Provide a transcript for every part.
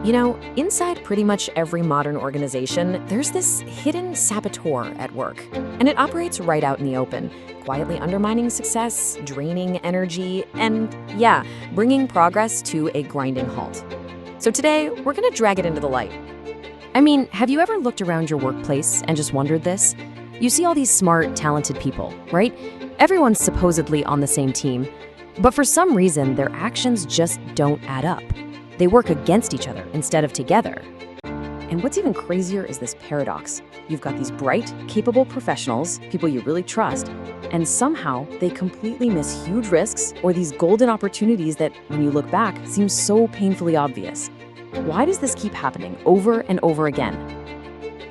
Inside pretty much every modern organization, there's this hidden saboteur at work, and it operates right out in the open, quietly undermining success, draining energy, and yeah, bringing progress to a grinding halt. So today, we're gonna drag it into the light. Have you ever looked around your workplace and just wondered this? You see all these smart, talented people, right? Everyone's supposedly on the same team, but for some reason, their actions just don't add up. They work against each other instead of together. And what's even crazier is this paradox. You've got these bright, capable professionals, people you really trust, and somehow they completely miss huge risks or these golden opportunities that, when you look back, seem so painfully obvious. Why does this keep happening over and over again?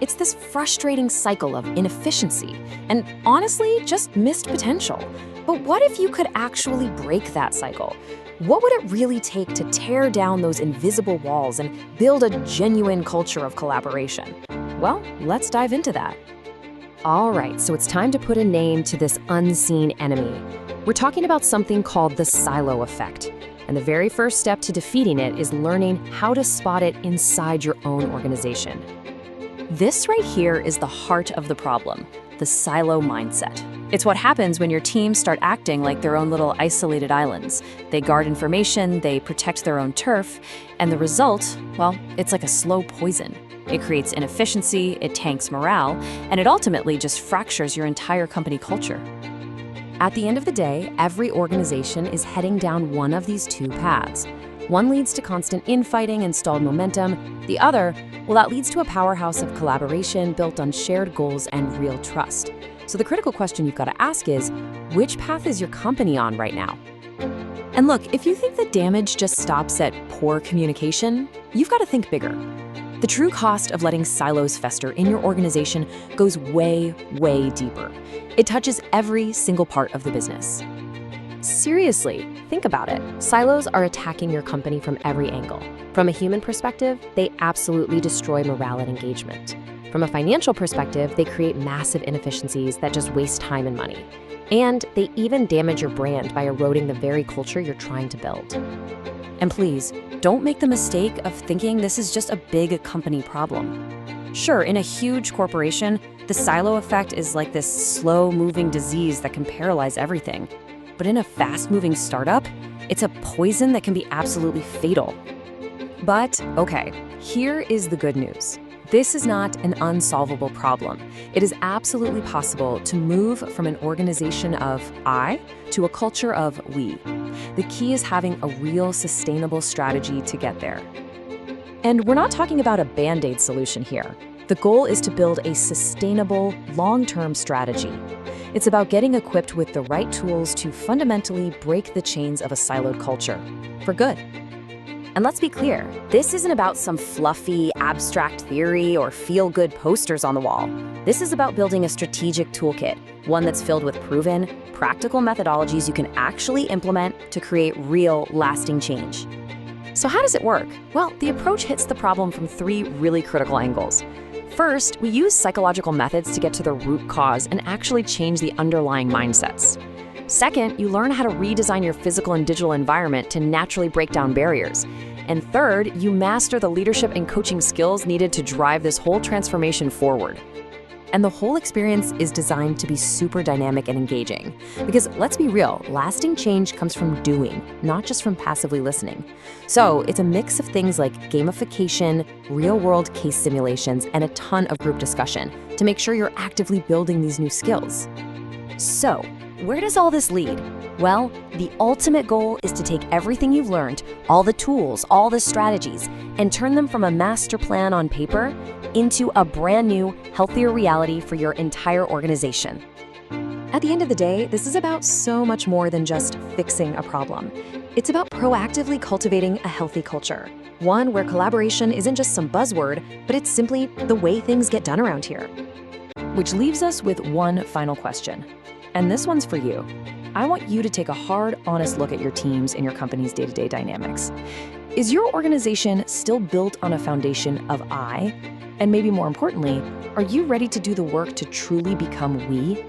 It's this frustrating cycle of inefficiency and, honestly, just missed potential. But what if you could actually break that cycle? What would it really take to tear down those invisible walls and build a genuine culture of collaboration? Well, let's dive into that. All right, so it's time to put a name to this unseen enemy. We're talking about something called the silo effect. And the very first step to defeating it is learning how to spot it inside your own organization. This right here is the heart of the problem, the silo mindset. It's what happens when your teams start acting like their own little isolated islands. They guard information, they protect their own turf, and the result, well, it's like a slow poison. It creates inefficiency, it tanks morale, and it ultimately just fractures your entire company culture. At the end of the day, every organization is heading down one of these two paths. One leads to constant infighting and stalled momentum. The other, well, that leads to a powerhouse of collaboration built on shared goals and real trust. So the critical question you've got to ask is, which path is your company on right now? And look, if you think the damage just stops at poor communication, you've got to think bigger. The true cost of letting silos fester in your organization goes way, way deeper. It touches every single part of the business. Seriously, think about it. Silos are attacking your company from every angle. From a human perspective, they absolutely destroy morale and engagement. From a financial perspective, they create massive inefficiencies that just waste time and money. And they even damage your brand by eroding the very culture you're trying to build. And please, don't make the mistake of thinking this is just a big company problem. Sure, in a huge corporation, the silo effect is like this slow-moving disease that can paralyze everything. But in a fast-moving startup, it's a poison that can be absolutely fatal. But, okay, here is the good news. This is not an unsolvable problem. It is absolutely possible to move from an organization of I to a culture of we. The key is having a real sustainable strategy to get there. And we're not talking about a Band-Aid solution here. The goal is to build a sustainable, long-term strategy. It's about getting equipped with the right tools to fundamentally break the chains of a siloed culture, for good. And let's be clear, this isn't about some fluffy, abstract theory or feel-good posters on the wall. This is about building a strategic toolkit, one that's filled with proven, practical methodologies you can actually implement to create real, lasting change. So how does it work? Well, the approach hits the problem from three really critical angles. First, we use psychological methods to get to the root cause and actually change the underlying mindsets. Second, you learn how to redesign your physical and digital environment to naturally break down barriers. And third, you master the leadership and coaching skills needed to drive this whole transformation forward. And the whole experience is designed to be super dynamic and engaging. Because let's be real, lasting change comes from doing, not just from passively listening. So it's a mix of things like gamification, real-world case simulations, and a ton of group discussion to make sure you're actively building these new skills. So, where does all this lead? Well, the ultimate goal is to take everything you've learned, all the tools, all the strategies, and turn them from a master plan on paper into a brand new, healthier reality for your entire organization. At the end of the day, this is about so much more than just fixing a problem. It's about proactively cultivating a healthy culture, one where collaboration isn't just some buzzword, but it's simply the way things get done around here. Which leaves us with one final question. And this one's for you. I want you to take a hard, honest look at your teams and your company's day-to-day dynamics. Is your organization still built on a foundation of I? And maybe more importantly, are you ready to do the work to truly become we?